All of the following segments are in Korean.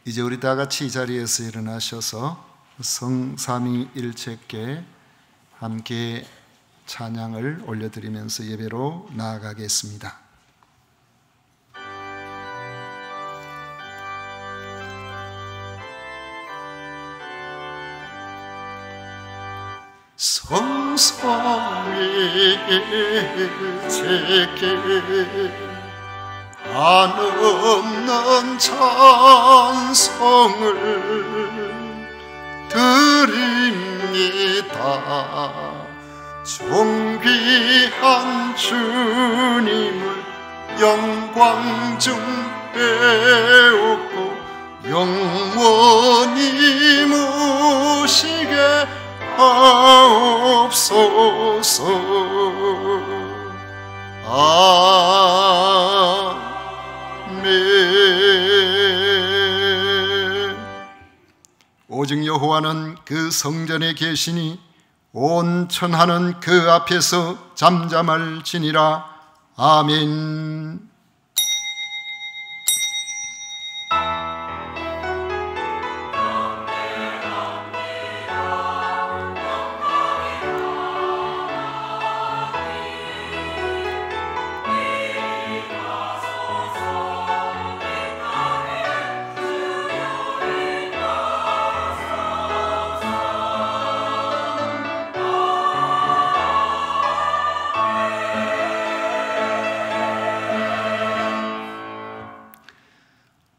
이제 우리 다 같이 이 자리에서 일어나셔서 성삼위일체께 함께 찬양을 올려드리면서 예배로 나아가겠습니다. 성삼위일체께 한없는 찬송을 드립니다. 존귀한 주님을 영광 중 배우고 영원히 모시게 하옵소서. 오직 여호와는 그 성전에 계시니 온 천하는 그 앞에서 잠잠할지니라. 아멘.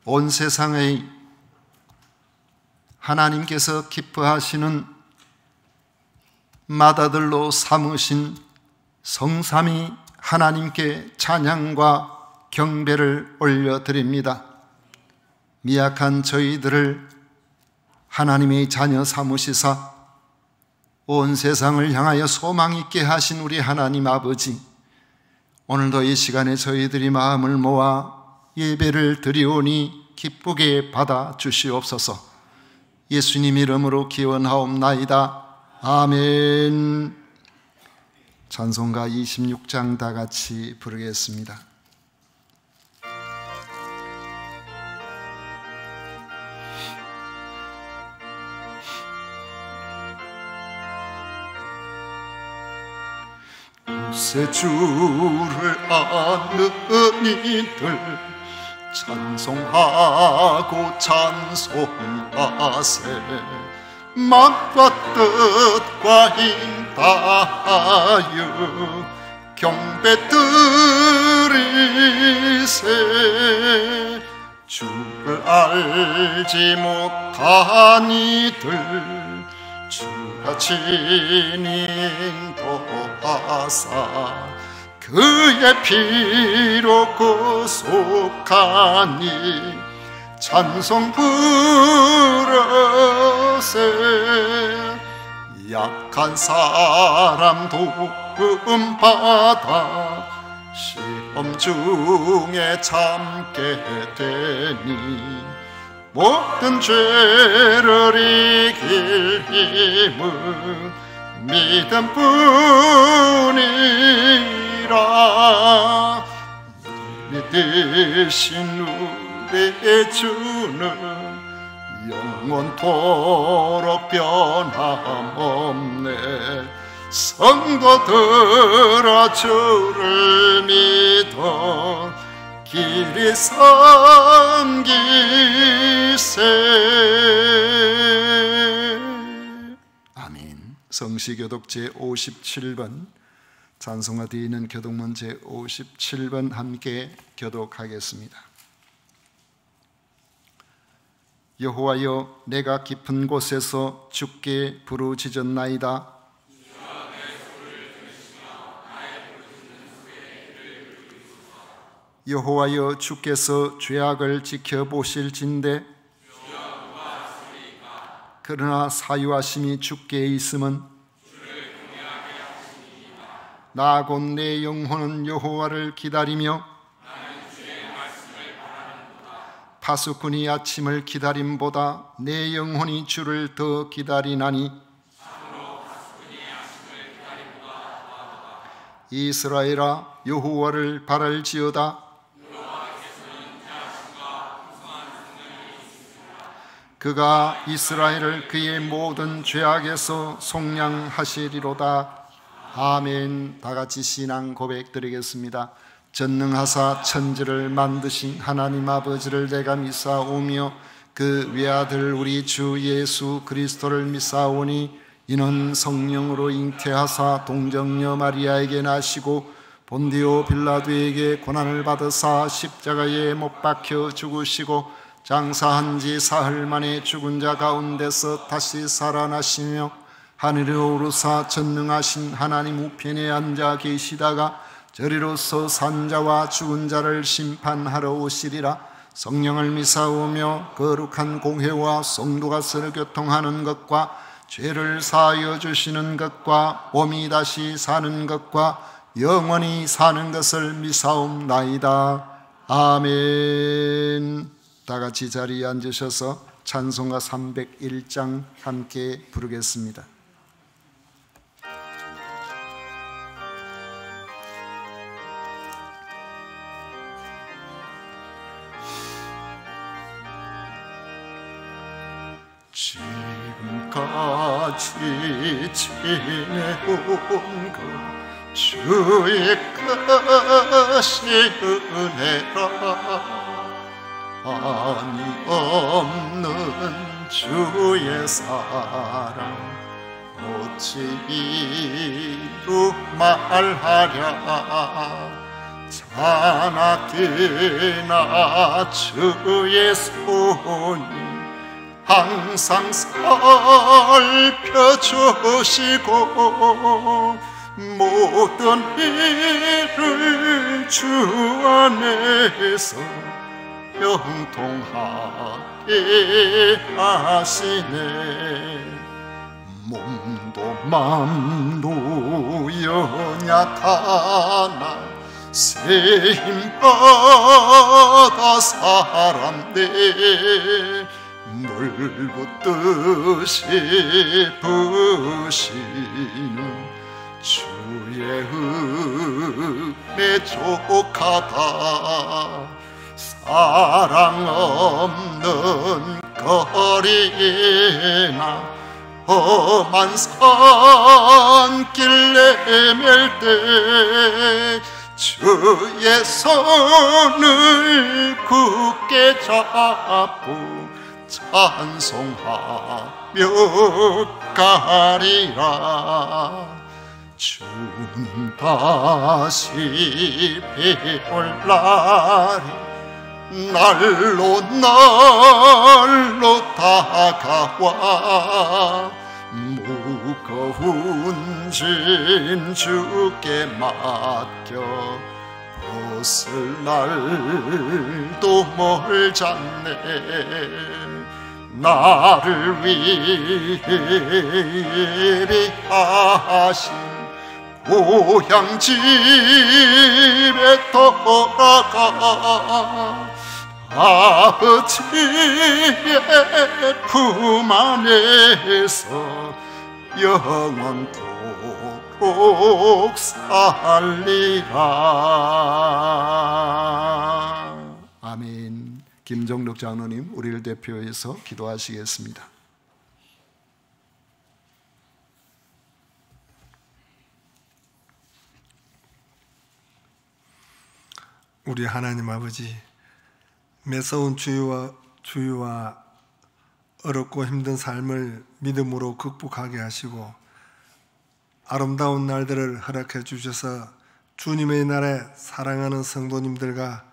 온 세상의 하나님께서 기뻐하시는 맏아들로 삼으신 성삼위 하나님께 찬양과 경배를 올려드립니다. 미약한 저희들을 하나님의 자녀 삼으시사 온 세상을 향하여 소망 있게 하신 우리 하나님 아버지, 오늘도 이 시간에 저희들이 마음을 모아 예배를 드리오니 기쁘게 받아 주시옵소서. 예수님 이름으로 기원하옵나이다. 아멘. 찬송가 26장 다 같이 부르겠습니다. 새 주를 아는 이들 찬송하고 찬송하세. 마음과 뜻과 힘 다하여 경배 드리세. 주를 알지 못한 이들 주가 친히 인도하사 그의 피로 구속하니 찬송 부르세. 약한 사람 도움 받아 시험 중에 참게 되니 모든 죄를 이길 힘은 믿음뿐이라. 믿으신 우리의 주는 영원토록 변함없네. 성도들아 주를 믿어 길이 섬기세. 아멘. 성시교독 제57번 찬송가 뒤에 있는 교독문 제57번 함께 교독하겠습니다. 여호와여, 내가 깊은 곳에서 주께 부르짖었나이다. 여호와여, 주께서 죄악을 지켜보실진대 그러나 사유하심이 주께 있음은 나 곧 내 영혼은 여호와를 기다리며 파수꾼이 아침을 기다림보다 내 영혼이 주를 더 기다리나니 이스라엘아, 여호와를 바랄지어다. 그가 이스라엘을 그의 모든 죄악에서 속량하시리로다. 아멘. 다 같이 신앙 고백 드리겠습니다. 전능하사 천지를 만드신 하나님 아버지를 내가 믿사오며 그 외아들 우리 주 예수 그리스도를 믿사오니 이는 성령으로 잉태하사 동정녀 마리아에게 나시고 본디오 빌라도에게 고난을 받으사 십자가에 못 박혀 죽으시고 장사한 지 사흘 만에 죽은 자 가운데서 다시 살아나시며 하늘에 오르사 전능하신 하나님 우편에 앉아 계시다가 저리로서 산자와 죽은 자를 심판하러 오시리라. 성령을 믿사오며 거룩한 공회와 성도가 서로 교통하는 것과 죄를 사하여 주시는 것과 몸이 다시 사는 것과 영원히 사는 것을 믿사옵나이다. 아멘. 다 같이 자리에 앉으셔서 찬송가 301장 함께 부르겠습니다. 지금까지 지내온 것 주의 크신 은혜라. 한이 없는 주의 사랑 어찌 이루 말하랴. 자나깨나 주의 손이 항상 살펴주시고 모든 일을 주 안에서 형통하게 하시네. 몸도 맘도 연약하나 새 힘받아 살았네. 물 붓듯이 부시는 주의 은혜 족하다. 사랑 없는 거리나 험한 산길 내밀 때 주의 손을 굳게 잡고 찬송하며 가리라. 주님 다시 배울 날이 날로 날로 다가와. 무거운 짐 주께 맡겨 벗을 날도 멀잖네. 나를 위해 예비하신 고향 집에 돌아가 아버지의 품 안에서 영원토록 살리라. 아멘. 김정록 장로님 우리를 대표해서 기도하시겠습니다. 우리 하나님 아버지, 매서운 주위와 어렵고 힘든 삶을 믿음으로 극복하게 하시고 아름다운 날들을 허락해 주셔서 주님의 날에 사랑하는 성도님들과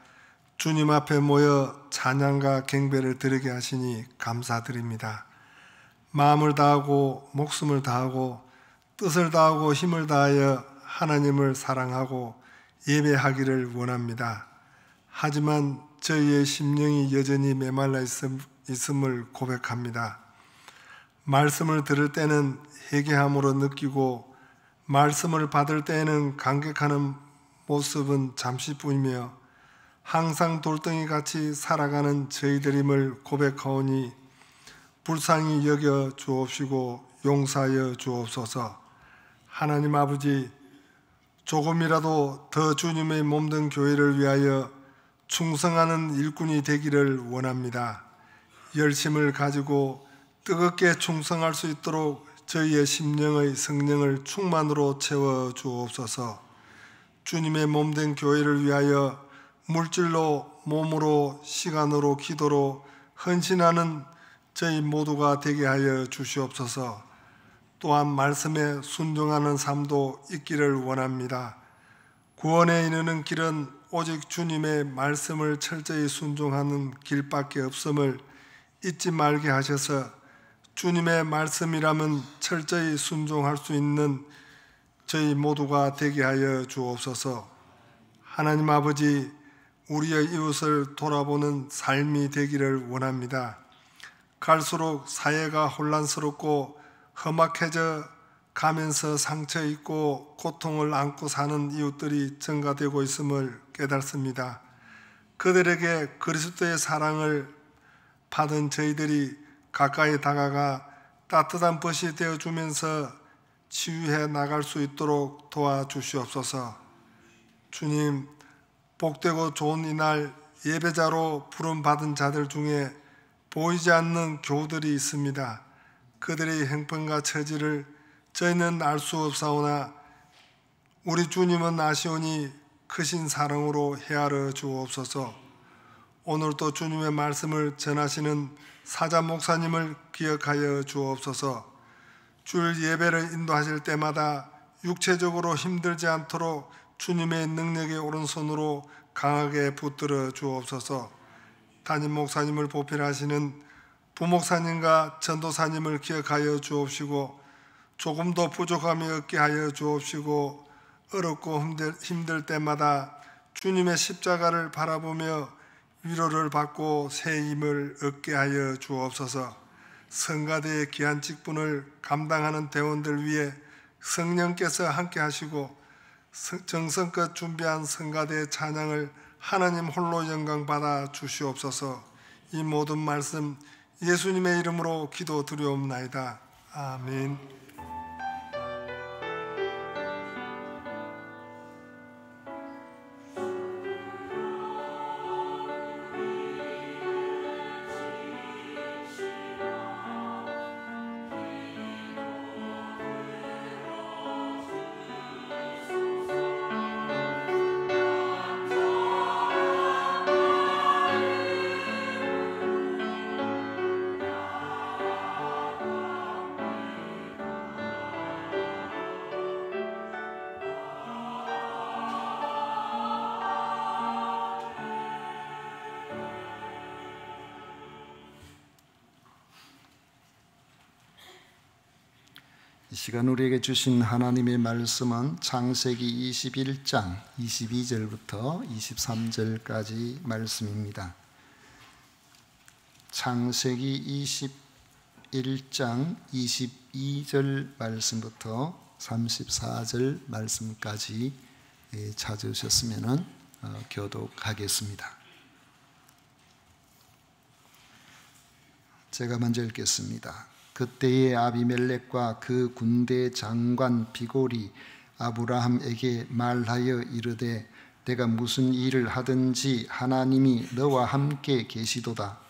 주님 앞에 모여 찬양과 경배를 드리게 하시니 감사드립니다. 마음을 다하고 목숨을 다하고 뜻을 다하고 힘을 다하여 하나님을 사랑하고 예배하기를 원합니다. 하지만 저희의 심령이 여전히 메말라 있음을 고백합니다. 말씀을 들을 때는 회개함으로 느끼고 말씀을 받을 때에는 감격하는 모습은 잠시뿐이며 항상 돌덩이같이 살아가는 저희들임을 고백하오니 불쌍히 여겨 주옵시고 용서하여 주옵소서. 하나님 아버지, 조금이라도 더 주님의 몸된 교회를 위하여 충성하는 일꾼이 되기를 원합니다. 열심을 가지고 뜨겁게 충성할 수 있도록 저희의 심령의 성령을 충만으로 채워 주옵소서. 주님의 몸된 교회를 위하여 물질로, 몸으로, 시간으로, 기도로 헌신하는 저희 모두가 되게 하여 주시옵소서. 또한 말씀에 순종하는 삶도 있기를 원합니다. 구원에 이르는 길은 오직 주님의 말씀을 철저히 순종하는 길밖에 없음을 잊지 말게 하셔서 주님의 말씀이라면 철저히 순종할 수 있는 저희 모두가 되게 하여 주옵소서. 하나님 아버지, 우리의 이웃을 돌아보는 삶이 되기를 원합니다. 갈수록 사회가 혼란스럽고 험악해져 가면서 상처 입고 고통을 안고 사는 이웃들이 증가되고 있음을 깨닫습니다. 그들에게 그리스도의 사랑을 받은 저희들이 가까이 다가가 따뜻한 벗이 되어주면서 치유해 나갈 수 있도록 도와주시옵소서. 주님, 복되고 좋은 이날 예배자로 부름받은 자들 중에 보이지 않는 교우들이 있습니다. 그들의 형편과 처지를 저희는 알 수 없사오나 우리 주님은 아시오니 크신 사랑으로 헤아려 주옵소서. 오늘도 주님의 말씀을 전하시는 사자 목사님을 기억하여 주옵소서. 주일 예배를 인도하실 때마다 육체적으로 힘들지 않도록 주님의 능력의 오른손으로 강하게 붙들어 주옵소서. 담임 목사님을 보필하시는 부목사님과 전도사님을 기억하여 주옵시고 조금도 부족함이 없게 하여 주옵시고 어렵고 힘들 때마다 주님의 십자가를 바라보며 위로를 받고 새 힘을 얻게 하여 주옵소서. 성가대의 귀한 직분을 감당하는 대원들 위해 성령께서 함께 하시고 정성껏 준비한 성가대의 찬양을 하나님 홀로 영광 받아 주시옵소서. 이 모든 말씀 예수님의 이름으로 기도드리옵나이다. 아멘. 이 시간 우리에게 주신 하나님의 말씀은 창세기 21장 22절부터 23절까지 말씀입니다. 창세기 21장 22절 말씀부터 34절 말씀까지 찾으셨으면 교독하겠습니다. 제가 먼저 읽겠습니다. 그때에 아비멜렉과 그 군대 장관 비골이 아브라함에게 말하여 이르되 내가 무슨 일을 하든지 하나님이 너와 함께 계시도다.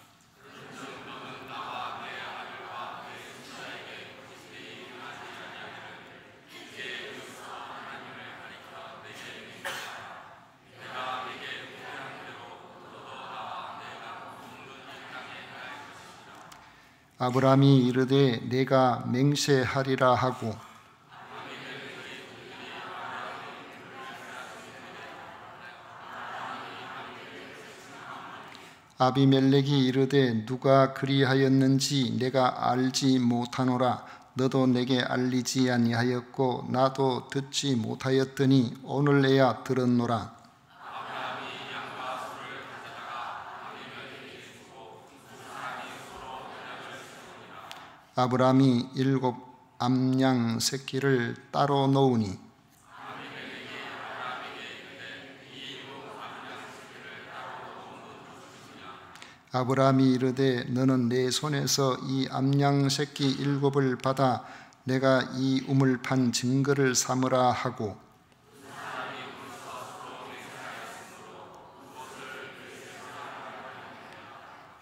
아브라함이 이르되 내가 맹세하리라 하고 아비멜렉이 이르되 누가 그리하였는지 내가 알지 못하노라. 너도 내게 알리지 아니하였고 나도 듣지 못하였더니 오늘에야 들었노라. 아브라함이 7 암양 새끼를 따로 놓으니 아브라함이 이르되 너는 내 손에서 이 암양 새끼 7을 받아 내가 이 우물 판 증거를 삼으라 하고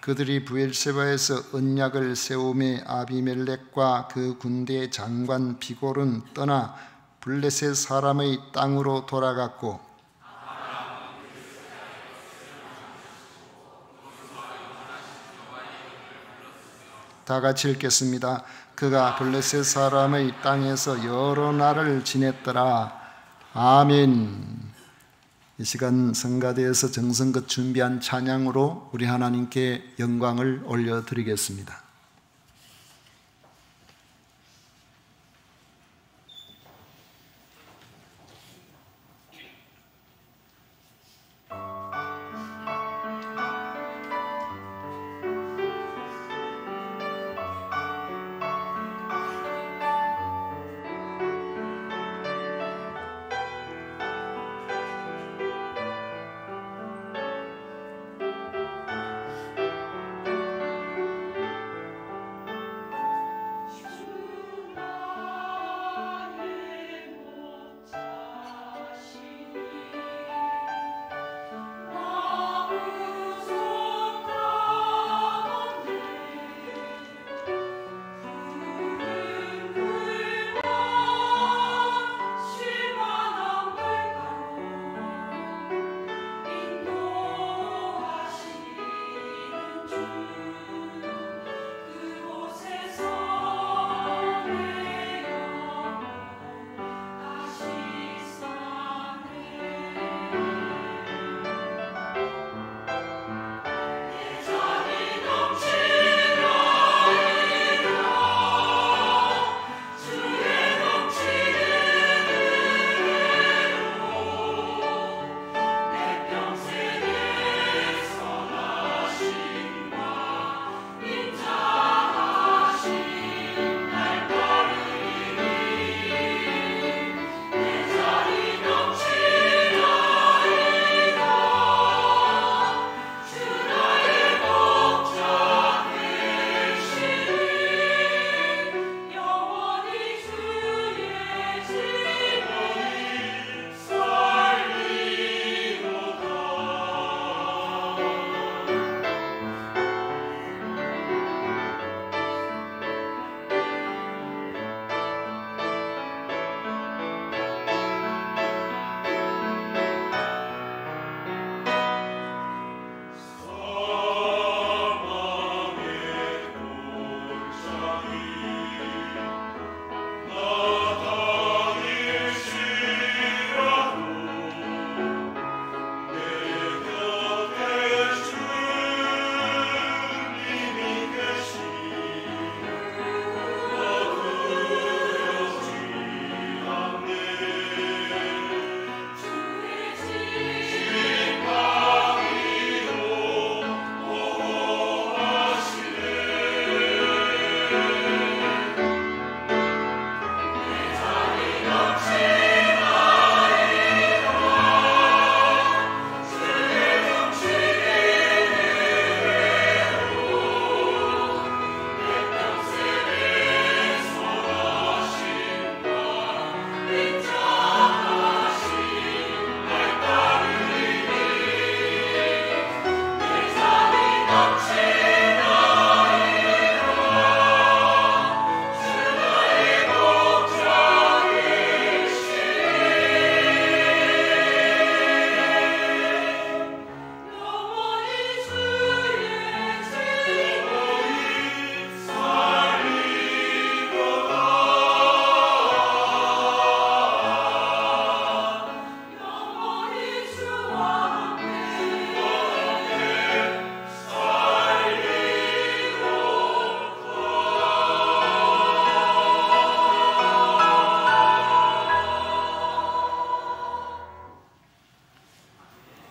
그들이 부엘세바에서 언약을 세우매 아비멜렉과 그 군대 장관 비골은 떠나 블레셋 사람의 땅으로 돌아갔고 다 같이 읽겠습니다. 그가 블레셋 사람의 땅에서 여러 날을 지냈더라. 아멘. 이 시간 성가대에서 정성껏 준비한 찬양으로 우리 하나님께 영광을 올려드리겠습니다.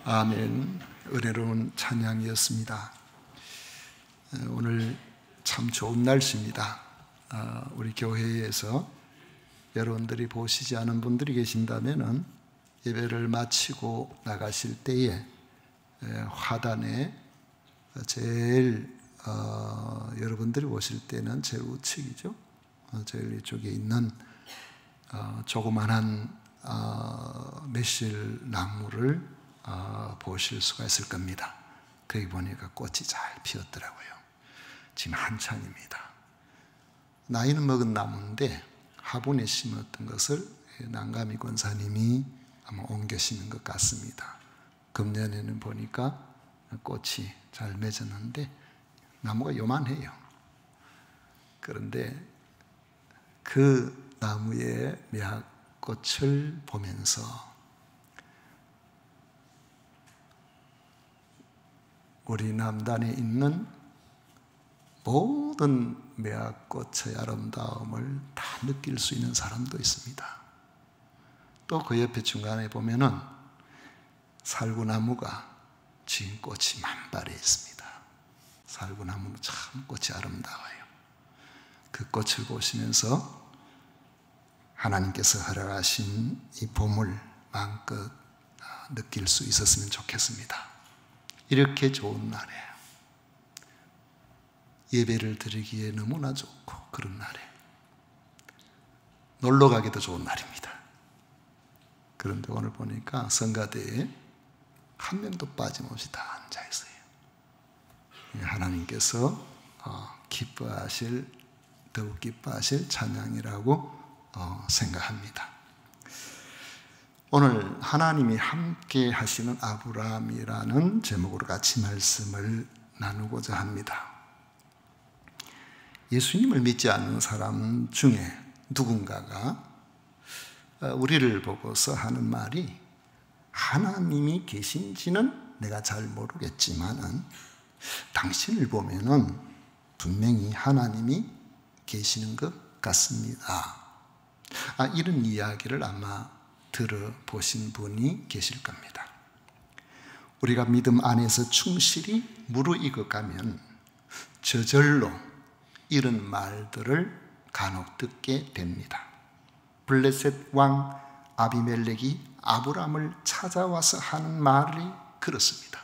아멘. 은혜로운 찬양이었습니다. 오늘 참 좋은 날씨입니다. 우리 교회에서 여러분들이 보시지 않은 분들이 계신다면은 예배를 마치고 나가실 때에 화단에 제일 여러분들이 보실 때는 제일 우측이죠. 제일 이쪽에 있는 조그만한 매실 나무를 보실 수가 있을 겁니다. 거기 보니까 꽃이 잘 피었더라고요. 지금 한창입니다. 나이는 먹은 나무인데 화분에 심었던 것을 난감이 권사님이 아마 옮겨 심은 것 같습니다. 금년에는 보니까 꽃이 잘 맺었는데 나무가 요만해요. 그런데 그 나무의 매화꽃을 보면서 우리 남단에 있는 모든 매화꽃의 아름다움을 다 느낄 수 있는 사람도 있습니다. 또 그 옆에 중간에 보면은 살구나무가 진 꽃이 만발해 있습니다. 살구나무는 참 꽃이 아름다워요. 그 꽃을 보시면서 하나님께서 허락하신 이 봄을 마음껏 느낄 수 있었으면 좋겠습니다. 이렇게 좋은 날에 예배를 드리기에 너무나 좋고 그런 날에 놀러 가기도 좋은 날입니다. 그런데 오늘 보니까 성가대에 한 명도 빠짐없이 다 앉아 있어요. 하나님께서 더욱 기뻐하실 찬양이라고 생각합니다. 오늘 하나님이 함께 하시는 아브라함이라는 제목으로 같이 말씀을 나누고자 합니다. 예수님을 믿지 않는 사람 중에 누군가가 우리를 보고서 하는 말이 하나님이 계신지는 내가 잘 모르겠지만은 당신을 보면은 분명히 하나님이 계시는 것 같습니다. 이런 이야기를 아마 들어보신 분이 계실 겁니다. 우리가 믿음 안에서 충실히 무르익어가면 저절로 이런 말들을 간혹 듣게 됩니다. 블레셋 왕 아비멜렉이 아브라함을 찾아와서 하는 말이 그렇습니다.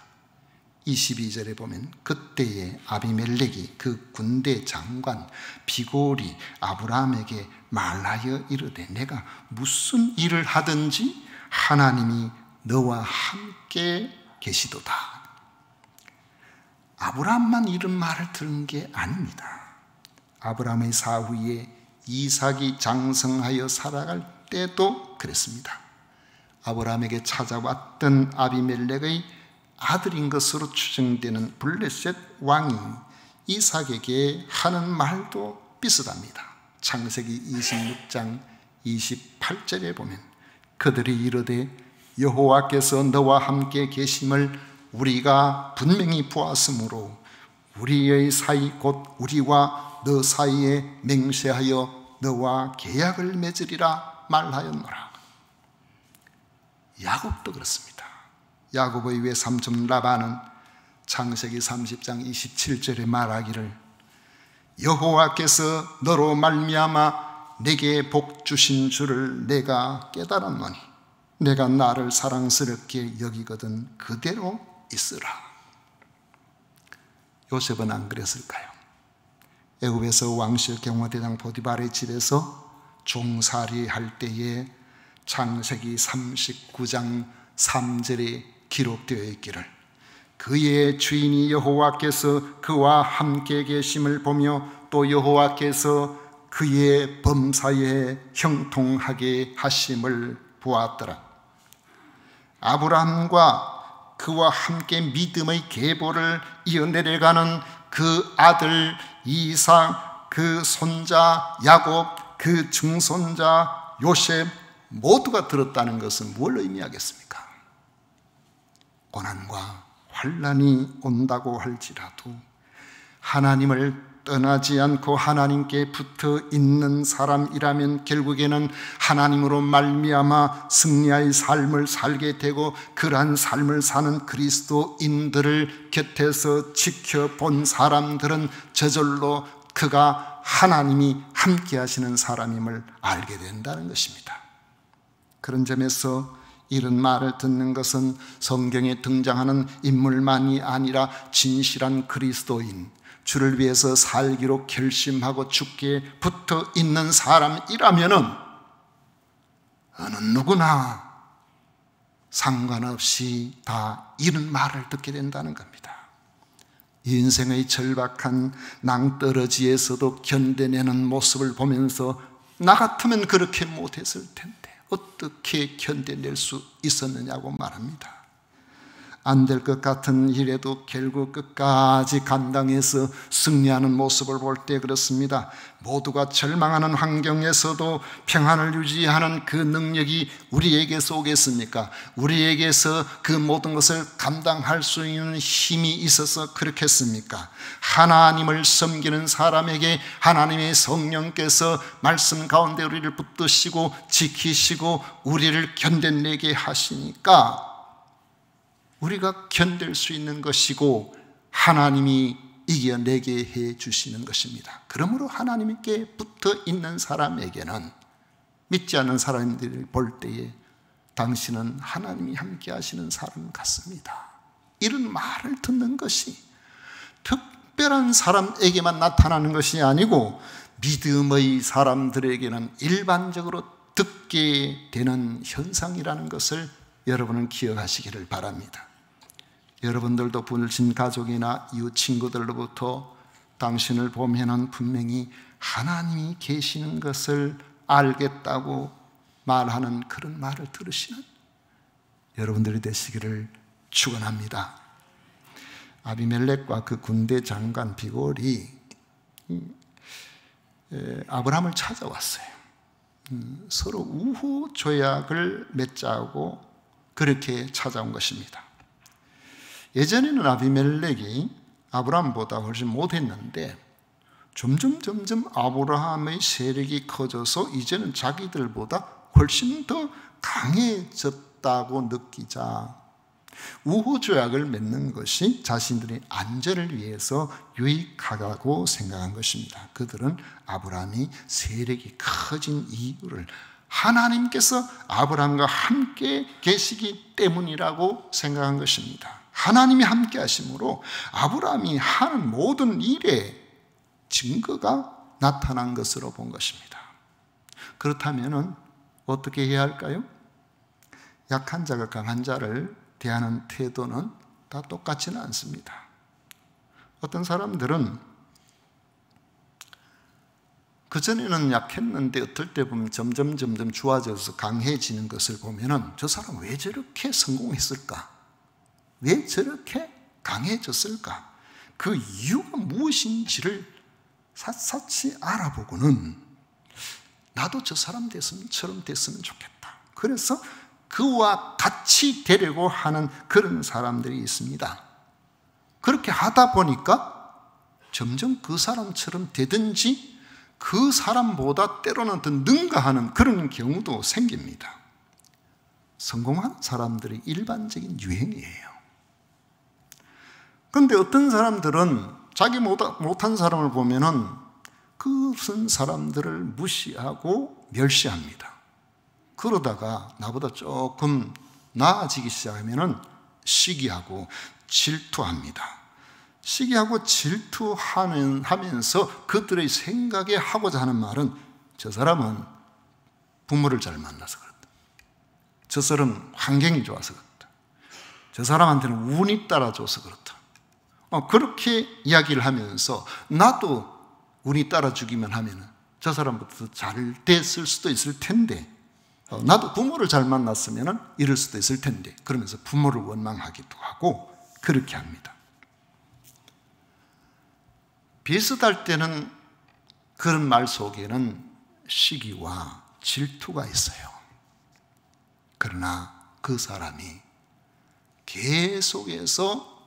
22절에 보면 그때에 아비멜렉이 그 군대 장관 비골이 아브라함에게 말하여 이르되 내가 무슨 일을 하든지 하나님이 너와 함께 계시도다. 아브라함만 이런 말을 들은 게 아닙니다. 아브라함의 사후에 이삭이 장성하여 살아갈 때도 그랬습니다. 아브라함에게 찾아왔던 아비멜렉의 아들인 것으로 추정되는 블레셋 왕이 이삭에게 하는 말도 비슷합니다. 창세기 26장 28절에 보면 그들이 이르되 여호와께서 너와 함께 계심을 우리가 분명히 보았으므로 우리의 사이 곧 우리와 너 사이에 맹세하여 너와 계약을 맺으리라 말하였노라. 야곱도 그렇습니다. 야곱의 외삼촌 라반은 창세기 30장 27절에 말하기를 여호와께서 너로 말미암아 내게 복 주신 줄을 내가 깨달았노니 내가 나를 사랑스럽게 여기거든 그대로 있으라. 요셉은 안 그랬을까요? 애굽에서 왕실 경호대장 보디발의 집에서 종살이 할 때에 창세기 39장 3절에 기록되어 있기를 그의 주인이 여호와께서 그와 함께 계심을 보며 또 여호와께서 그의 범사에 형통하게 하심을 보았더라. 아브라함과 그와 함께 믿음의 계보를 이어내려가는 그 아들 이삭, 그 손자 야곱, 그 증손자 요셉 모두가 들었다는 것은 뭘 의미하겠습니까? 고난과 환난이 온다고 할지라도 하나님을 떠나지 않고 하나님께 붙어 있는 사람이라면 결국에는 하나님으로 말미암아 승리의 삶을 살게 되고 그러한 삶을 사는 그리스도인들을 곁에서 지켜본 사람들은 저절로 그가 하나님이 함께 하시는 사람임을 알게 된다는 것입니다. 그런 점에서 이런 말을 듣는 것은 성경에 등장하는 인물만이 아니라 진실한 그리스도인, 주를 위해서 살기로 결심하고 죽게 붙어 있는 사람이라면은 어느 누구나 상관없이 다 이런 말을 듣게 된다는 겁니다. 인생의 절박한 낭떠러지에서도 견뎌내는 모습을 보면서 나 같으면 그렇게 못했을 텐데 어떻게 견뎌낼 수 있었느냐고 말합니다. 안 될 것 같은 일에도 결국 끝까지 감당해서 승리하는 모습을 볼 때 그렇습니다. 모두가 절망하는 환경에서도 평안을 유지하는 그 능력이 우리에게서 오겠습니까? 우리에게서 그 모든 것을 감당할 수 있는 힘이 있어서 그렇겠습니까? 하나님을 섬기는 사람에게 하나님의 성령께서 말씀 가운데 우리를 붙드시고 지키시고 우리를 견뎌내게 하시니까 우리가 견딜 수 있는 것이고 하나님이 이겨내게 해 주시는 것입니다. 그러므로 하나님께 붙어 있는 사람에게는 믿지 않는 사람들을 볼 때에 당신은 하나님이 함께 하시는 사람 같습니다. 이런 말을 듣는 것이 특별한 사람에게만 나타나는 것이 아니고 믿음의 사람들에게는 일반적으로 듣게 되는 현상이라는 것을 여러분은 기억하시기를 바랍니다. 여러분들도 불신 가족이나 이웃 친구들로부터 당신을 보면은 분명히 하나님이 계시는 것을 알겠다고 말하는 그런 말을 들으시는 여러분들이 되시기를 축원합니다. 아비멜렉과 그 군대 장관 비골이 아브라함을 찾아왔어요. 서로 우호 조약을 맺자고 그렇게 찾아온 것입니다. 예전에는 아비멜렉이 아브라함보다 훨씬 못했는데 점점 아브라함의 세력이 커져서 이제는 자기들보다 훨씬 더 강해졌다고 느끼자 우호조약을 맺는 것이 자신들의 안전을 위해서 유익하다고 생각한 것입니다. 그들은 아브라함이 세력이 커진 이유를 하나님께서 아브라함과 함께 계시기 때문이라고 생각한 것입니다. 하나님이 함께 하심으로 아브라함이 하는 모든 일에 증거가 나타난 것으로 본 것입니다. 그렇다면 어떻게 해야 할까요? 약한 자가 강한 자를 대하는 태도는 다 똑같지는 않습니다. 어떤 사람들은 그전에는 약했는데 어떨 때 보면 점점 좋아져서 강해지는 것을 보면은 저 사람 왜 저렇게 성공했을까? 왜 저렇게 강해졌을까? 그 이유가 무엇인지를 샅샅이 알아보고는 나도 저 사람처럼 됐으면 좋겠다. 그래서 그와 같이 되려고 하는 그런 사람들이 있습니다. 그렇게 하다 보니까 점점 그 사람처럼 되든지 그 사람보다 때로는 더 능가하는 그런 경우도 생깁니다. 성공한 사람들의 일반적인 유행이에요. 그런데 어떤 사람들은 자기 못한 사람을 보면은 그런 사람들을 무시하고 멸시합니다. 그러다가 나보다 조금 나아지기 시작하면은 시기하고 질투합니다. 시기하고 질투하면서 그들의 생각에 하고자 하는 말은 저 사람은 부모를 잘 만나서 그렇다. 저 사람은 환경이 좋아서 그렇다. 저 사람한테는 운이 따라줘서 그렇다. 그렇게 이야기를 하면서 나도 운이 따라주기만 하면 저 사람부터 잘 됐을 수도 있을 텐데 나도 부모를 잘 만났으면 이럴 수도 있을 텐데 그러면서 부모를 원망하기도 하고 그렇게 합니다. 비슷할 때는 그런 말 속에는 시기와 질투가 있어요. 그러나 그 사람이 계속해서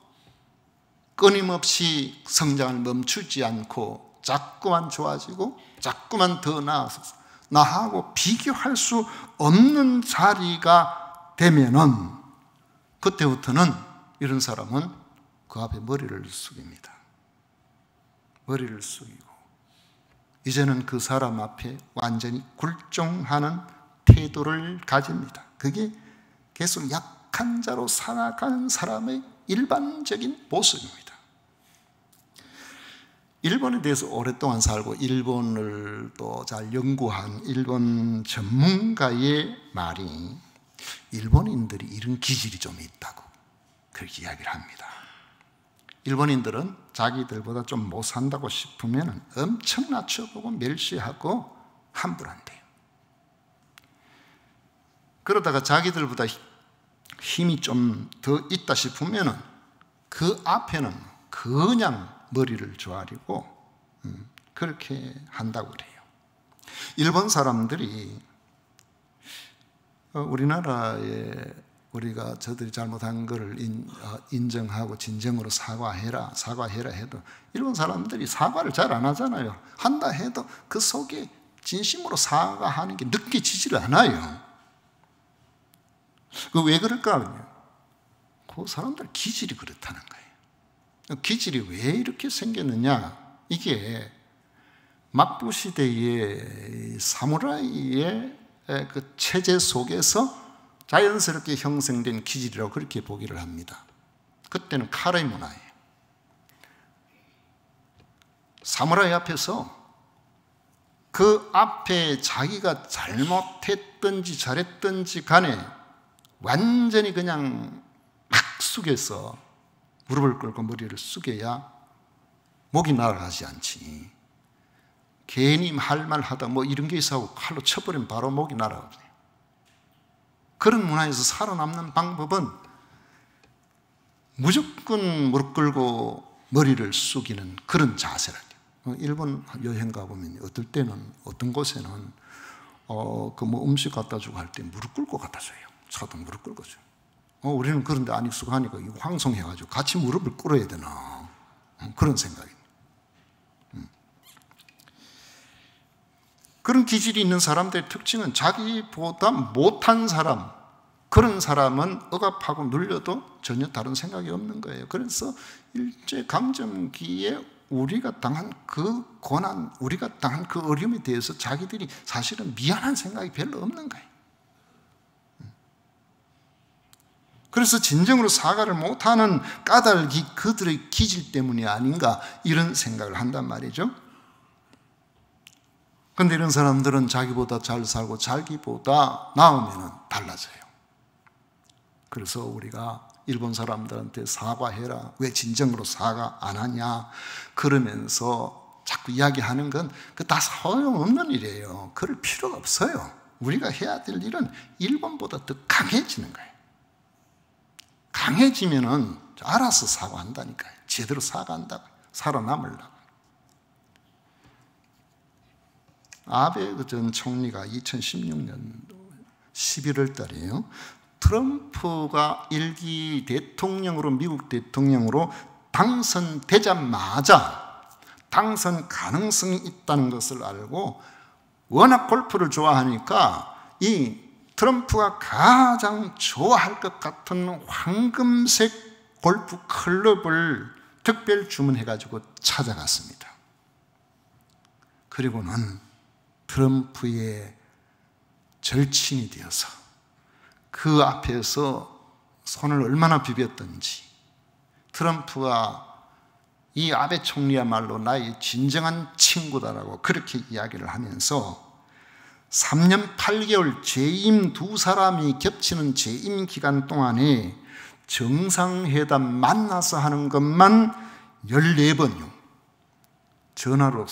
끊임없이 성장을 멈추지 않고 자꾸만 좋아지고 자꾸만 더 나아서 나하고 비교할 수 없는 자리가 되면은 그때부터는 이런 사람은 그 앞에 머리를 숙입니다. 머리를 숙이고 이제는 그 사람 앞에 완전히 굴종하는 태도를 가집니다. 그게 계속 약한 자로 살아가는 사람의 일반적인 모습입니다. 일본에 대해서 오랫동안 살고 일본을 또 잘 연구한 일본 전문가의 말이 일본인들이 이런 기질이 좀 있다고 그렇게 이야기를 합니다. 일본인들은 자기들보다 좀 못 산다고 싶으면 엄청 낮춰보고 멸시하고 함부한대요. 그러다가 자기들보다 힘이 좀 더 있다 싶으면 그 앞에는 그냥 머리를 조아리고 그렇게 한다고 그래요. 일본 사람들이 우리나라에 우리가 저들이 잘못한 것을 인정하고 진정으로 사과해라 해도 일본 사람들이 사과를 잘 안 하잖아요. 한다 해도 그 속에 진심으로 사과하는 게 느껴지질 않아요. 그 왜 그럴까요? 그 사람들 기질이 그렇다는 거예요. 기질이 왜 이렇게 생겼느냐? 이게 막부 시대의 사무라이의 그 체제 속에서 자연스럽게 형성된 기질이라고 그렇게 보기를 합니다. 그때는 칼의 문화예요. 사무라이 앞에서 그 앞에 자기가 잘못했든지 잘했든지 간에 완전히 그냥 막 숙여서 무릎을 꿇고 머리를 숙여야 목이 날아가지 않지. 괜히 할 말 하다 뭐 이런 게 있어하고 칼로 쳐버리면 바로 목이 날아가거든요. 그런 문화에서 살아남는 방법은 무조건 무릎 꿇고 머리를 숙이는 그런 자세라요. 일본 여행 가보면 어떨 때는 어떤 곳에는 그 뭐 음식 갖다 주고 할 때 무릎 꿇고 갖다 줘요. 차도 무릎 꿇고 줘. 우리는 그런데 안 익숙하니까 이거 황송해가지고 같이 무릎을 꿇어야 되나 그런 생각입니다. 그런 기질이 있는 사람들의 특징은 자기보다 못한 사람, 그런 사람은 억압하고 눌려도 전혀 다른 생각이 없는 거예요. 그래서 일제강점기에 우리가 당한 그 고난, 우리가 당한 그 어려움에 대해서 자기들이 사실은 미안한 생각이 별로 없는 거예요. 그래서 진정으로 사과를 못하는 까닭이 그들의 기질 때문이 아닌가 이런 생각을 한단 말이죠. 그런데 이런 사람들은 자기보다 잘 살고 자기보다 나으면 달라져요. 그래서 우리가 일본 사람들한테 사과해라, 왜 진정으로 사과 안 하냐 그러면서 자꾸 이야기하는 건 그 다 소용없는 일이에요. 그럴 필요가 없어요. 우리가 해야 될 일은 일본보다 더 강해지는 거예요. 강해지면은 알아서 사과한다니까요. 제대로 사과한다고, 살아남으려고. 아베 전 총리가 2016년 11월 달이에요. 트럼프가 1기 대통령으로, 미국 대통령으로 당선되자마자 당선 가능성이 있다는 것을 알고 워낙 골프를 좋아하니까 이 트럼프가 가장 좋아할 것 같은 황금색 골프 클럽을 특별 주문해가지고 찾아갔습니다. 그리고는 트럼프의 절친이 되어서 그 앞에서 손을 얼마나 비볐던지, 트럼프가 이 아베 총리야말로 나의 진정한 친구다라고 그렇게 이야기를 하면서 3년 8개월 재임 두 사람이 겹치는 재임 기간 동안에 정상회담 만나서 하는 것만 14번이요. 전화로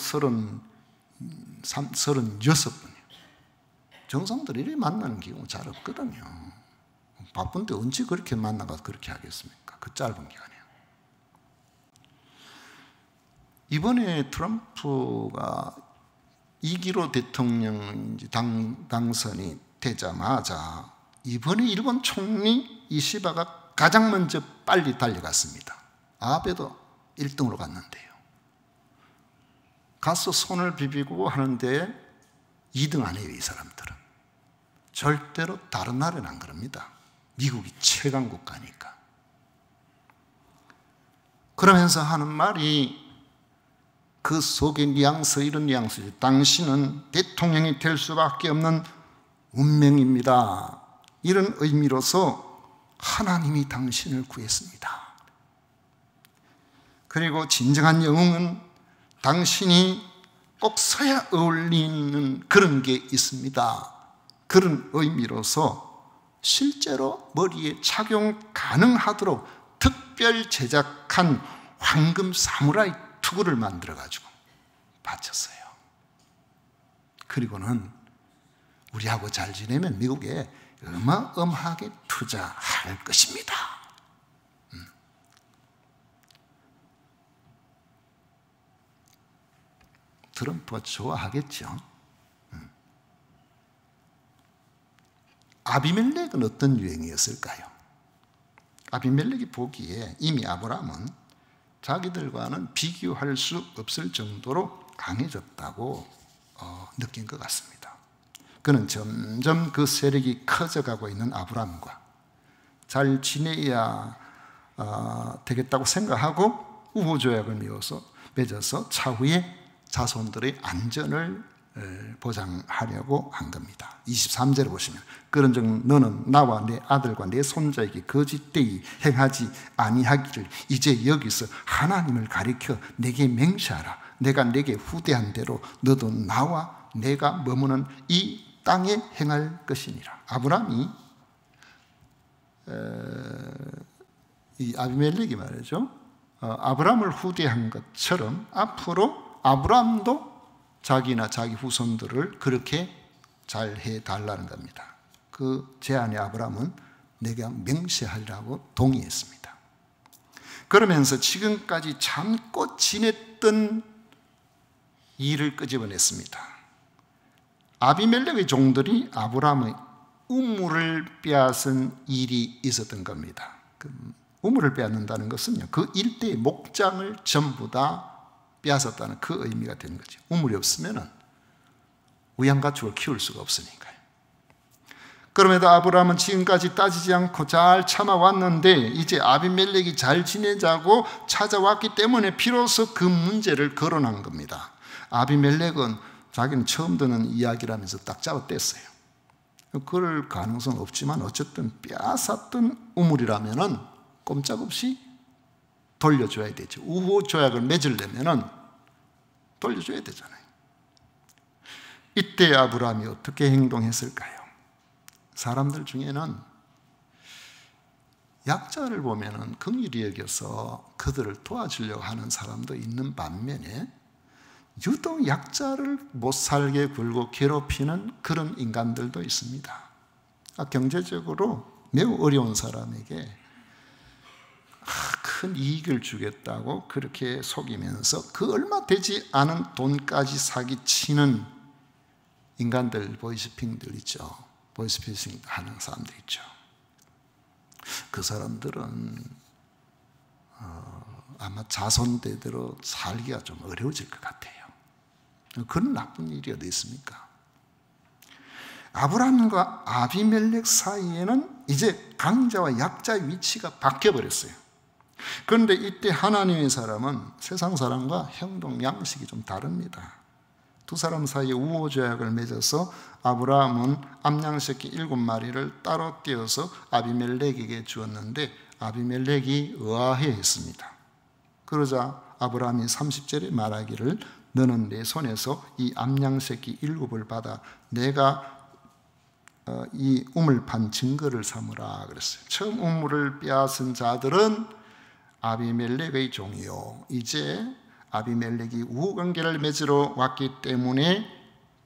36번이요. 정상들이 이렇게 만나는 경우 잘 없거든요. 바쁜데 언제 그렇게 만나가 그렇게 하겠습니까? 그 짧은 기간에. 이번에 트럼프가 2기로 대통령 당선이 되자마자 이번에 일본 총리 이시바가 가장 먼저 빨리 달려갔습니다. 아베도 1등으로 갔는데요. 가서 손을 비비고 하는데 2등 안 해요, 이 사람들은. 절대로 다른 나라는 안 그럽니다. 미국이 최강 국가니까. 그러면서 하는 말이 그 속의 뉘앙스, 이런 뉘앙스죠. 당신은 대통령이 될 수밖에 없는 운명입니다. 이런 의미로서 하나님이 당신을 구했습니다. 그리고 진정한 영웅은 당신이 꼭 서야 어울리는 그런 게 있습니다. 그런 의미로서 실제로 머리에 착용 가능하도록 특별 제작한 황금 사무라이 투구를 만들어가지고 바쳤어요. 그리고는 우리하고 잘 지내면 미국에 어마어마하게 투자할 것입니다. 트럼프가 좋아하겠죠. 아비멜렉은 어떤 유행이었을까요? 아비멜렉이 보기에 이미 아브라함은 자기들과는 비교할 수 없을 정도로 강해졌다고 느낀 것 같습니다. 그는 점점 그 세력이 커져가고 있는 아브라함과 잘 지내야 되겠다고 생각하고 우호조약을 맺어서 차후에 자손들의 안전을 보장하려고 한 겁니다. 23절을 보시면 그런즉 너는 나와 내 아들과 내 손자에게 거짓되이 행하지 아니하기를 이제 여기서 하나님을 가리켜 내게 맹세하라. 내가 내게 후대한 대로 너도 나와 내가 머무는 이 땅에 행할 것이니라. 아브라함이 이 아비멜렉이 말이죠, 아브라함을 후대한 것처럼 앞으로 아브라함도 자기나 자기 후손들을 그렇게 잘 해달라는 겁니다. 그 제안에 아브라함은 내가 맹세하리라고 동의했습니다. 그러면서 지금까지 참고 지냈던 일을 끄집어냈습니다. 아비멜렉의 종들이 아브라함의 우물을 빼앗은 일이 있었던 겁니다. 우물을 빼앗는다는 것은요, 그 일대의 목장을 전부 다 빼앗았다는 그 의미가 된 거죠. 우물이 없으면 우양가축을 키울 수가 없으니까요. 그럼에도 아브라함은 지금까지 따지지 않고 잘 참아왔는데 이제 아비멜렉이 잘 지내자고 찾아왔기 때문에 비로소 그 문제를 거론한 겁니다. 아비멜렉은 자기는 처음 듣는 이야기라면서 딱 잡아댔어요. 그럴 가능성은 없지만 어쨌든 빼앗았던 우물이라면 꼼짝없이 돌려줘야 되죠. 우호조약을 맺으려면 돌려줘야 되잖아요. 이때 아브라함이 어떻게 행동했을까요? 사람들 중에는 약자를 보면 긍휼히 여겨서 그들을 도와주려고 하는 사람도 있는 반면에 유독 약자를 못살게 굴고 괴롭히는 그런 인간들도 있습니다. 경제적으로 매우 어려운 사람에게 큰 이익을 주겠다고 그렇게 속이면서 그 얼마 되지 않은 돈까지 사기치는 인간들, 보이스피싱들 있죠. 보이스피싱 하는 사람들 있죠. 그 사람들은 아마 자손대대로 살기가 좀 어려워질 것 같아요. 그런 나쁜 일이 어디 있습니까? 아브라함과 아비멜렉 사이에는 이제 강자와 약자의 위치가 바뀌어버렸어요. 그런데 이때 하나님의 사람은 세상 사람과 행동 양식이 좀 다릅니다. 두 사람 사이에 우호조약을 맺어서 아브라함은 암양새끼 7마리를 따로 떼어서 아비멜렉에게 주었는데 아비멜렉이 의아해 했습니다. 그러자 아브라함이 30절에 말하기를 너는 내 손에서 이 암양새끼 7을 받아 내가 이 우물 판 증거를 삼으라 그랬어요. 처음 우물을 빼앗은 자들은 아비멜렉의 종이요, 이제 아비멜렉이 우호관계를 맺으러 왔기 때문에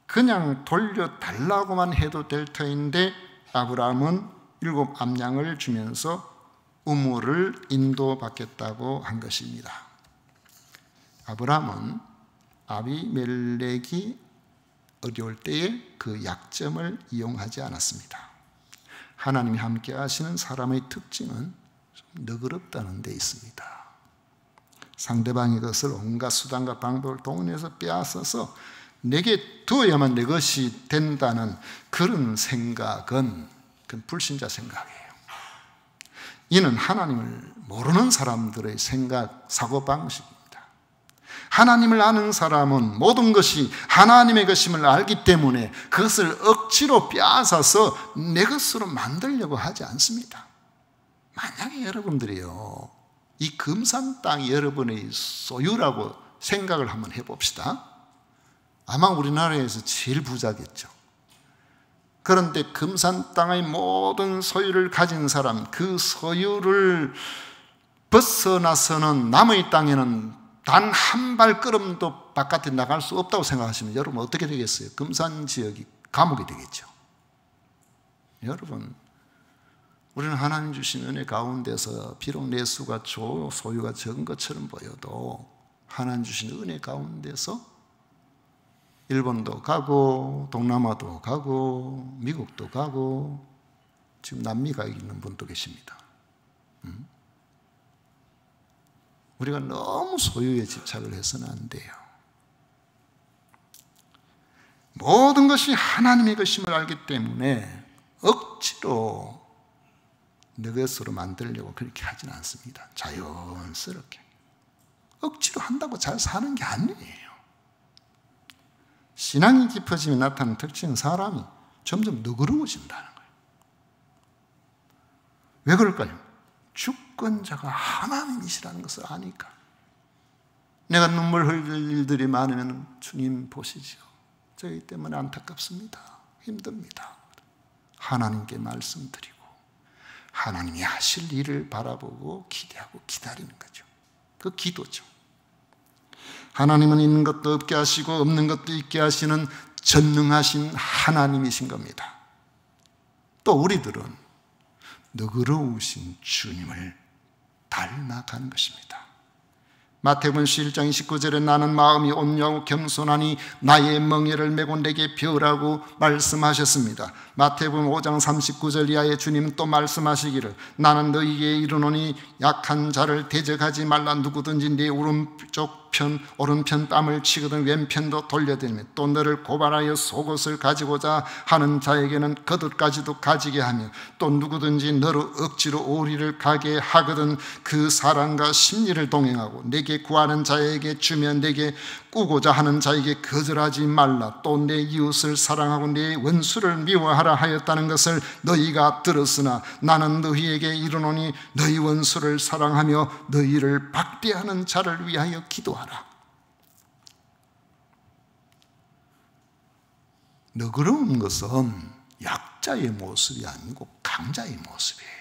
그냥 돌려달라고만 해도 될 터인데 아브라함은 7 암양을 주면서 우물을 인도받겠다고 한 것입니다. 아브라함은 아비멜렉이 어려울 때에 그 약점을 이용하지 않았습니다. 하나님이 함께 하시는 사람의 특징은 좀 너그럽다는 데 있습니다. 상대방의 것을 온갖 수단과 방법을 동원해서 빼앗아서 내게 두어야만 내 것이 된다는 그런 생각은 그건 불신자 생각이에요. 이는 하나님을 모르는 사람들의 생각, 사고방식입니다. 하나님을 아는 사람은 모든 것이 하나님의 것임을 알기 때문에 그것을 억지로 빼앗아서 내 것으로 만들려고 하지 않습니다. 만약에 여러분들이요, 이 금산 땅이 여러분의 소유라고 생각을 한번 해봅시다. 아마 우리나라에서 제일 부자겠죠. 그런데 금산 땅의 모든 소유를 가진 사람, 그 소유를 벗어나서는 남의 땅에는 단 한 발걸음도 바깥에 나갈 수 없다고 생각하시면 여러분 어떻게 되겠어요? 금산 지역이 감옥이 되겠죠. 여러분, 우리는 하나님 주신 은혜 가운데서 비록 내 수가 소유가 적은 것처럼 보여도 하나님 주신 은혜 가운데서 일본도 가고 동남아도 가고 미국도 가고 지금 남미가 있는 분도 계십니다. 우리가 너무 소유에 집착을 해서는 안 돼요. 모든 것이 하나님의 것임을 알기 때문에 억지로 내 것으로 만들려고 그렇게 하진 않습니다. 자연스럽게. 억지로 한다고 잘 사는 게 아니에요. 신앙이 깊어지면 나타나는 특징은 사람이 점점 너그러워진다는 거예요. 왜 그럴까요? 주권자가 하나님이시라는 것을 아니까. 내가 눈물 흘릴 일들이 많으면 주님 보시죠. 저희 때문에 안타깝습니다. 힘듭니다. 하나님께 말씀드리고 하나님이 하실 일을 바라보고 기대하고 기다리는 거죠. 그 기도죠. 하나님은 있는 것도 없게 하시고 없는 것도 있게 하시는 전능하신 하나님이신 겁니다. 또 우리들은 너그러우신 주님을 닮아가는 것입니다. 마태복음 11장 29절에 나는 마음이 온유하고 겸손하니 나의 멍에를 메고 내게 배우라고 말씀하셨습니다. 마태복음 5장 39절 이하에 주님은 또 말씀하시기를 나는 너희에게 이르노니 약한 자를 대적하지 말라. 누구든지 네 오른쪽 편 오른편 뺨을 치거든 왼편도 돌려드리며 또 너를 고발하여 속옷을 가지고자 하는 자에게는 겉옷까지도 가지게 하며 또 누구든지 너를 억지로 오리를 가게 하거든 그 사랑과 심리를 동행하고 내게 구하는 자에게 주며 내게 꾸고자 하는 자에게 거절하지 말라. 또 내 이웃을 사랑하고 내 원수를 미워하라 하였다는 것을 너희가 들었으나 나는 너희에게 이르노니 너희 원수를 사랑하며 너희를 박대하는 자를 위하여 기도하라. 너그러운 것은 약자의 모습이 아니고 강자의 모습이에요.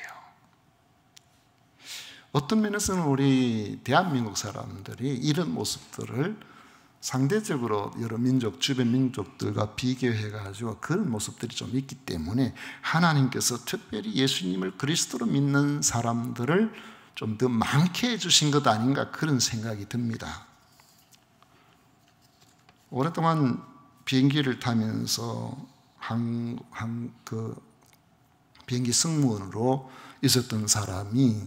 어떤 면에서는 우리 대한민국 사람들이 이런 모습들을 상대적으로 여러 민족, 주변 민족들과 비교해가지고 그런 모습들이 좀 있기 때문에 하나님께서 특별히 예수님을 그리스도로 믿는 사람들을 좀 더 많게 해주신 것 아닌가 그런 생각이 듭니다. 오랫동안 비행기를 타면서 비행기 승무원으로 있었던 사람이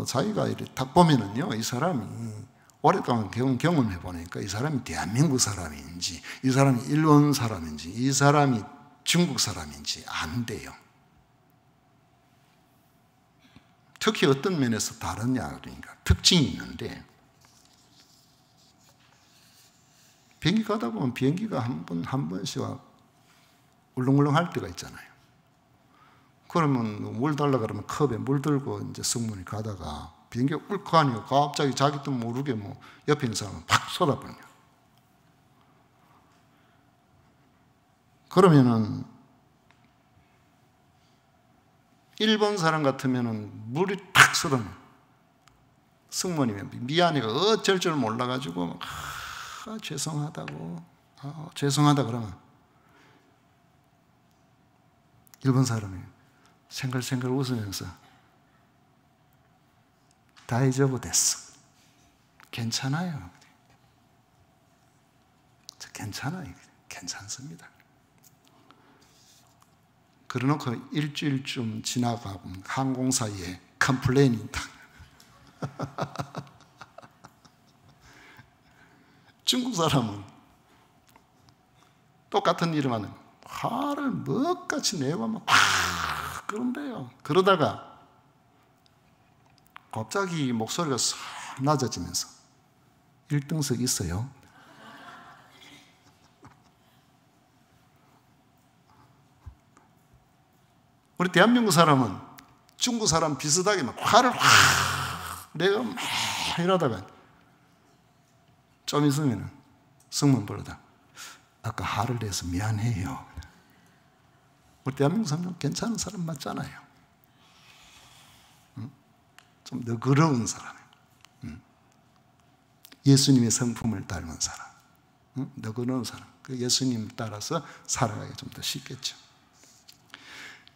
자기가 이렇게 딱 보면은요, 이 사람이 오랫동안 경험해 보니까 이 사람이 대한민국 사람인지, 이 사람이 일본 사람인지, 이 사람이 중국 사람인지 안 돼요. 특히 어떤 면에서 다르냐 그러니까 특징이 있는데, 비행기 가다 보면 비행기가 한 번씩 울렁울렁 할 때가 있잖아요. 그러면 물 달라 그러면 컵에 물 들고 이제 승무원이 가다가 비행기가 울컥하니까 갑자기 자기도 모르게 옆에 있는 사람은 팍 쏟아버려. 그러면은 일본 사람 같으면은 물이 탁 쏟아내. 승무원이면 미안해가 어쩔 줄 몰라가지고 죄송하다고 죄송하다 그러면 일본 사람이 생글생글 웃으면서 다이저브 됐어. 괜찮아요. 괜찮아요. 괜찮습니다. 그러놓고 일주일쯤 지나가고 항공사에 컴플레인이 딱. 중국 사람은 똑같은 일을 하는 화를 먹같이 내고 막 그런데요. 그러다가 갑자기 목소리가 싹 낮아지면서 1등석 있어요. 우리 대한민국 사람은 중국 사람 비슷하게 막 화를 확 내가 막 이러다가 좀 있으면 승무원 부르다 아까 화를 내서 미안해요. 우리 대한민국 사람은 괜찮은 사람 맞잖아요. 응? 좀 너그러운 사람, 예수님의 성품을 닮은 사람, 너그러운 사람, 그 예수님 따라서 살아가기 좀 더 쉽겠죠.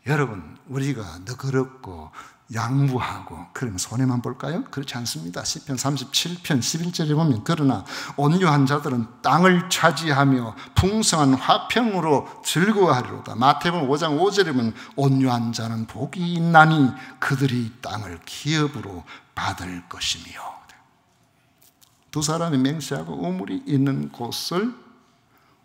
여러분, 우리가 너그럽고 양부하고 그러면 손해만 볼까요? 그렇지 않습니다. 시편 37편 11절에 보면 그러나 온유한 자들은 땅을 차지하며 풍성한 화평으로 즐거워하리로다. 마태복음 5장 5절에 보면 온유한 자는 복이 있나니 그들이 땅을 기업으로 받을 것이며. 두 사람이 맹세하고 우물이 있는 곳을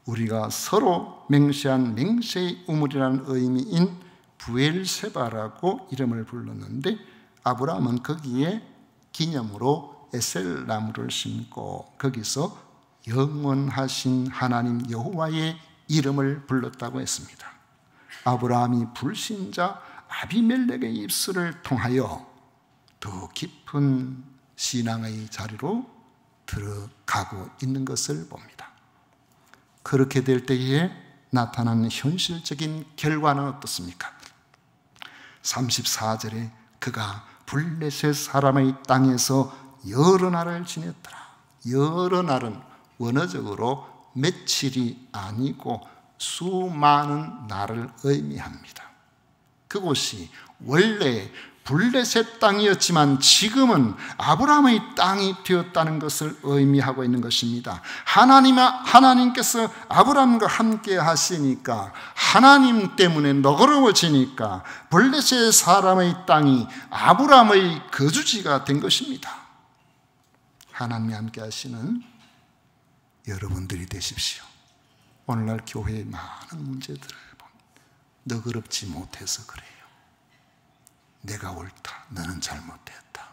우리가 서로 맹세한 맹세의 우물이라는 의미인 부엘세바라고 이름을 불렀는데, 아브라함은 거기에 기념으로 에셀 나무를 심고 거기서 영원하신 하나님 여호와의 이름을 불렀다고 했습니다. 아브라함이 불신자 아비멜렉의 입술을 통하여 더 깊은 신앙의 자리로 들어가고 있는 것을 봅니다. 그렇게 될 때에 나타나는 현실적인 결과는 어떻습니까? 34절에 그가 블레셋 사람의 땅에서 여러 날을 지냈더라. 여러 날은 원어적으로 며칠이 아니고 수많은 날을 의미합니다. 그곳이 원래 블레셋 땅이었지만 지금은 아브라함의 땅이 되었다는 것을 의미하고 있는 것입니다. 하나님께서 아브라함과 함께 하시니까, 하나님 때문에 너그러워지니까 블레셋 사람의 땅이 아브라함의 거주지가 된 것입니다. 하나님이 함께 하시는 여러분들이 되십시오. 오늘날 교회의 많은 문제들을 보면 너그럽지 못해서 그래요. 내가 옳다, 너는 잘못됐다.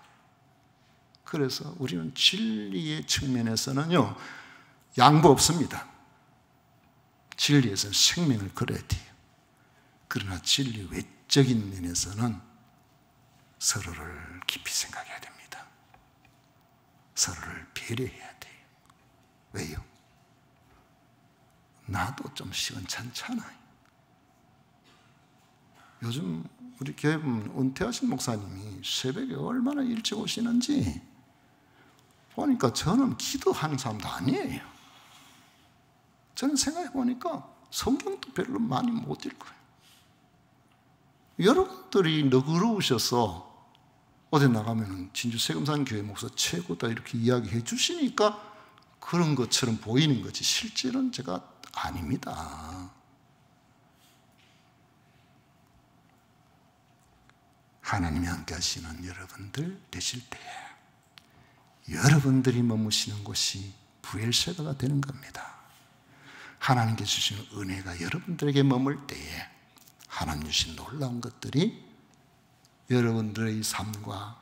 그래서 우리는 진리의 측면에서는요, 양보 없습니다. 진리에서는 생명을 걸어야 돼요. 그러나 진리 외적인 면에서는 서로를 깊이 생각해야 됩니다. 서로를 배려해야 돼요. 왜요? 나도 좀 시원찮잖아요. 요즘 우리 교회 보면 은퇴하신 목사님이 새벽에 얼마나 일찍 오시는지 보니까 저는 기도하는 사람도 아니에요. 저는 생각해 보니까 성경도 별로 많이 못 읽어요. 여러분들이 너그러우셔서 어디 나가면 진주 세금산 교회 목사 최고다 이렇게 이야기해 주시니까 그런 것처럼 보이는 거지, 실제로는 제가 아닙니다. 하나님이 함께 하시는 여러분들 되실 때에 여러분들이 머무시는 곳이 부엘세바가 되는 겁니다. 하나님께 주시는 은혜가 여러분들에게 머물 때에 하나님 주신 놀라운 것들이 여러분들의 삶과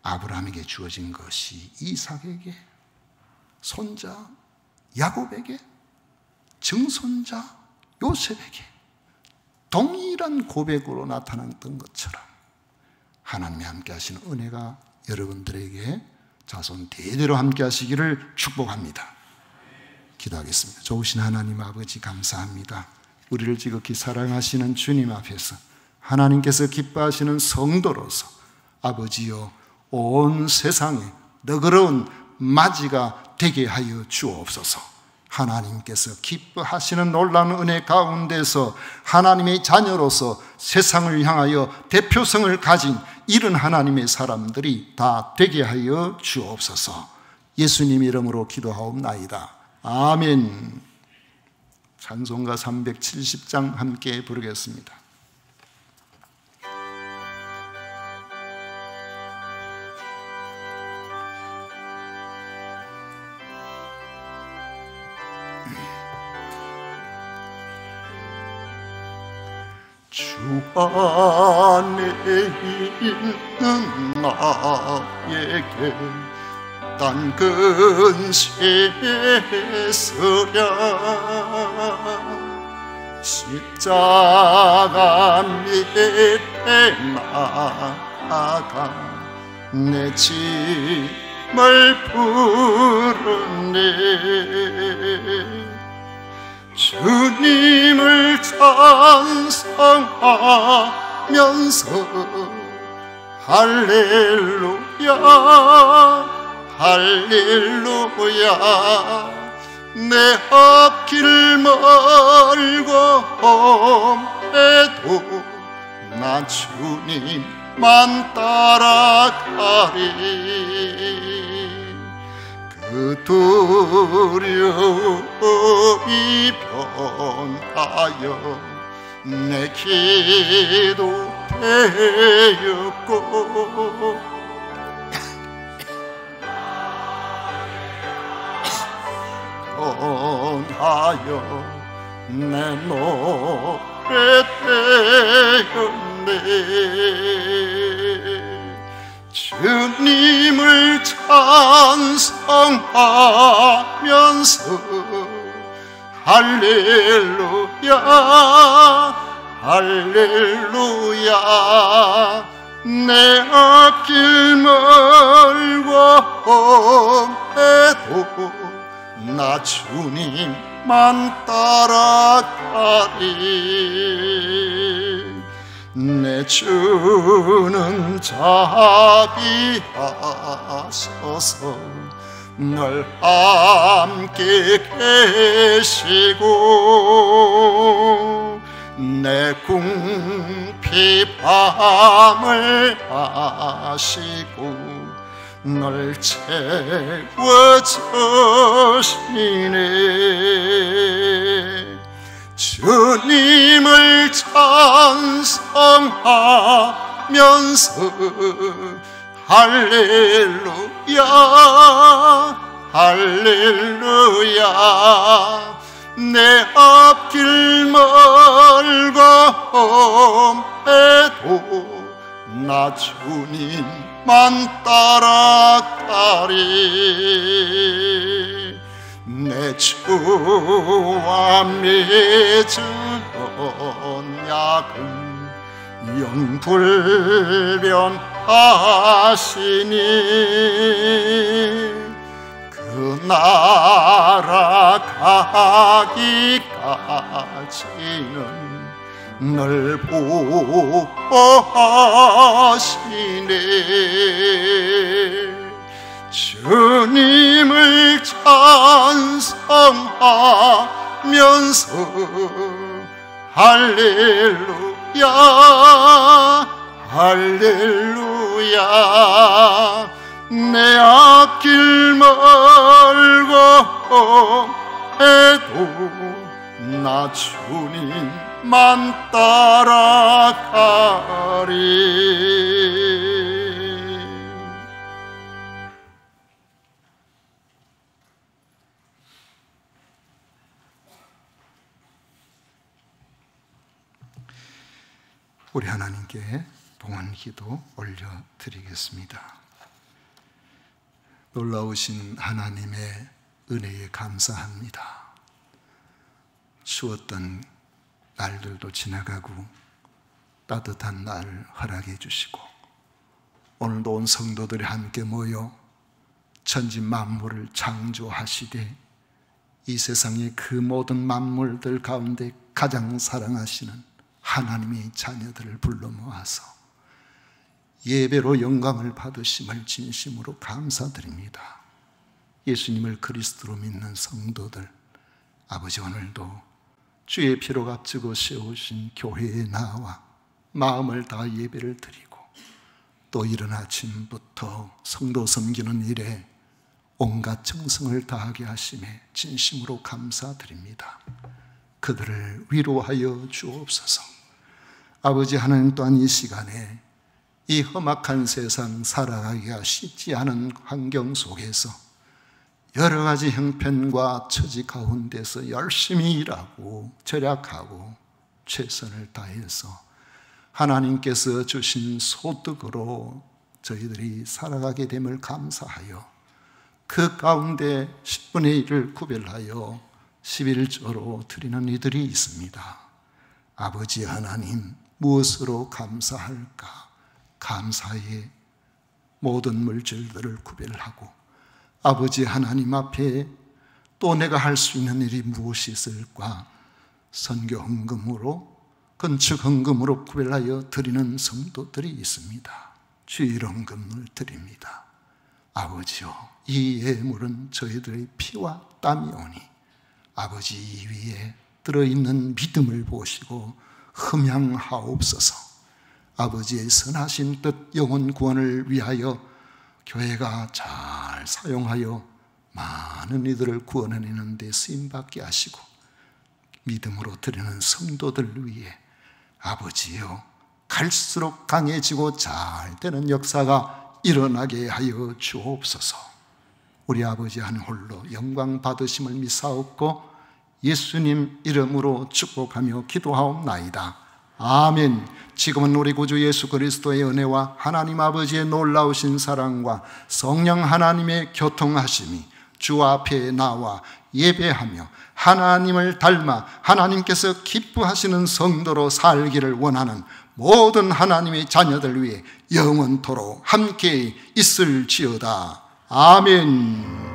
아브라함에게 주어진 것이 이삭에게, 손자 야곱에게, 증손자 요셉에게 동일한 고백으로 나타났던 것처럼 하나님이 함께 하시는 은혜가 여러분들에게 자손 대대로 함께 하시기를 축복합니다. 기도하겠습니다. 좋으신 하나님 아버지, 감사합니다. 우리를 지극히 사랑하시는 주님 앞에서 하나님께서 기뻐하시는 성도로서 아버지여, 온 세상에 너그러운 맞이가 되게 하여 주옵소서. 하나님께서 기뻐하시는 놀라운 은혜 가운데서 하나님의 자녀로서 세상을 향하여 대표성을 가진 이런 하나님의 사람들이 다 되게 하여 주옵소서. 예수님 이름으로 기도하옵나이다. 아멘. 찬송가 370장 함께 부르겠습니다. 주 안에 있는 나에게 딴 근세서랴 십자가 밑에 나아가 내 짐을 부르네. 주님을 찬송하면서 할렐루야 할렐루야 내 앞길 멀고 험해도 나 주님만 따라가리 그 두려움이 변하여 내 기도 되었고 변하여 내 노래 되었네 주님을 찬송하면서 할렐루야 할렐루야 내 앞길 멀고 험해도 나 주님만 따라가리 내 주는 자비하셔서 널 함께 계시고 내 궁핍함을 아시고 널 채워주시네 주님을 찬송하면서 할렐루야 할렐루야 내 앞길 멀고 험해도 나 주님만 따라가리 내 주와 맺은 언약은 영불변하시니 그 나라 가기까지는 널 보호하시네 주님을 찬송하면서 할렐루야 할렐루야 내 앞길 멀고 험해도 나 주님만 따라가리 우리 하나님께 봉헌기도 올려드리겠습니다. 놀라우신 하나님의 은혜에 감사합니다. 추웠던 날들도 지나가고 따뜻한 날 허락해 주시고 오늘도 온 성도들이 함께 모여 천지 만물을 창조하시되 이 세상의 그 모든 만물들 가운데 가장 사랑하시는 하나님의 자녀들을 불러 모아서 예배로 영광을 받으심을 진심으로 감사드립니다. 예수님을 그리스도로 믿는 성도들, 아버지 오늘도 주의 피로 값지고 세우신 교회에 나와 마음을 다 예배를 드리고 또 이른 아침부터 성도 섬기는 일에 온갖 정성을 다하게 하심에 진심으로 감사드립니다. 그들을 위로하여 주옵소서. 아버지 하나님 또한 이 시간에 이 험악한 세상 살아가기가 쉽지 않은 환경 속에서 여러 가지 형편과 처지 가운데서 열심히 일하고 절약하고 최선을 다해서 하나님께서 주신 소득으로 저희들이 살아가게 됨을 감사하여 그 가운데 10분의 1을 구별하여 11조로 드리는 이들이 있습니다. 아버지 하나님, 무엇으로 감사할까? 감사의 모든 물질들을 구별하고 아버지 하나님 앞에 또 내가 할 수 있는 일이 무엇이 있을까? 선교 헌금으로, 건축 헌금으로 구별하여 드리는 성도들이 있습니다. 주의 이름금을 드립니다. 아버지요, 이 예물은 저희들의 피와 땀이 오니 아버지 이 위에 들어있는 믿음을 보시고 흠양하옵소서. 아버지의 선하신 뜻 영혼 구원을 위하여 교회가 잘 사용하여 많은 이들을 구원해내는 데 쓰임받게 하시고 믿음으로 드리는 성도들을 위해 아버지여 갈수록 강해지고 잘 되는 역사가 일어나게 하여 주옵소서. 우리 아버지 한 홀로 영광 받으심을 믿사옵고 예수님 이름으로 축복하며 기도하옵나이다. 아멘. 지금은 우리 구주 예수 그리스도의 은혜와 하나님 아버지의 놀라우신 사랑과 성령 하나님의 교통하심이 주 앞에 나와 예배하며 하나님을 닮아 하나님께서 기뻐하시는 성도로 살기를 원하는 모든 하나님의 자녀들 위해 영원토록 함께 있을지어다. 아멘.